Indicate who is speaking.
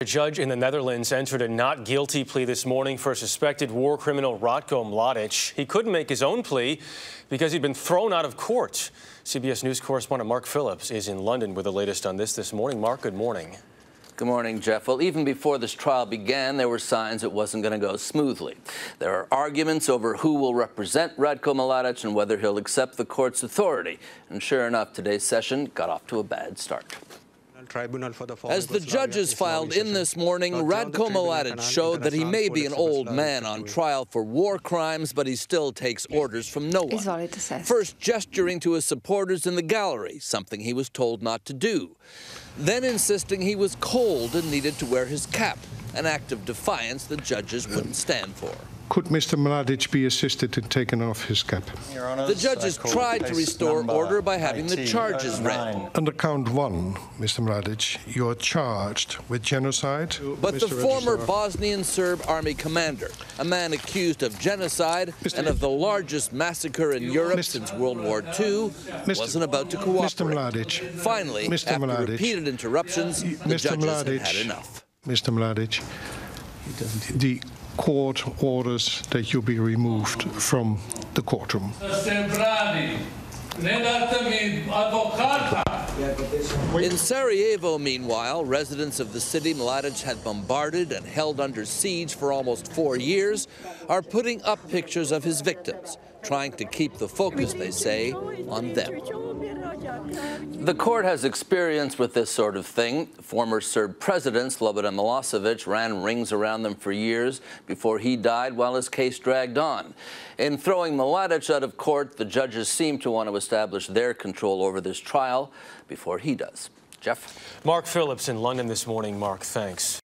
Speaker 1: A judge in the Netherlands entered a not guilty plea this morning for suspected war criminal Ratko Mladic. He couldn't make his own plea because he'd been thrown out of court. CBS News correspondent Mark Phillips is in London with the latest on this morning. Mark, good morning.
Speaker 2: Good morning, Jeff. Well, even before this trial began, there were signs it wasn't going to go smoothly. There are arguments over who will represent Ratko Mladic and whether he'll accept the court's authority. And sure enough, today's session got off to a bad start. As the judges filed in this morning, Ratko Mladic showed that he may be an old man on trial for war crimes, but he still takes orders from no one. First gesturing to his supporters in the gallery, something he was told not to do. Then insisting he was cold and needed to wear his cap, an act of defiance the judges wouldn't stand for.
Speaker 3: Could Mr. Mladic be assisted in taking off his cap?
Speaker 2: The judges tried to restore order by having the charges read.
Speaker 3: Under count 1, Mr. Mladic, you are charged with genocide.
Speaker 2: But the former Bosnian Serb army commander, a man accused of genocide and of the largest massacre in Europe since World War II, wasn't about to cooperate.
Speaker 3: Mr. Mladic.
Speaker 2: Finally, after repeated interruptions, the judges had enough.
Speaker 3: Mr. Mladic, the court orders that you be removed from the courtroom.
Speaker 2: In Sarajevo, meanwhile, residents of the city Mladic had bombarded and held under siege for almost 4 years are putting up pictures of his victims, trying to keep the focus, they say, on them. The court has experience with this sort of thing. Former Serb President Slobodan Milosevic ran rings around them for years before he died while his case dragged on. In throwing Mladic out of court, the judges seem to want to establish their control over this trial before he does. Jeff?
Speaker 1: Mark Phillips in London this morning. Mark, thanks.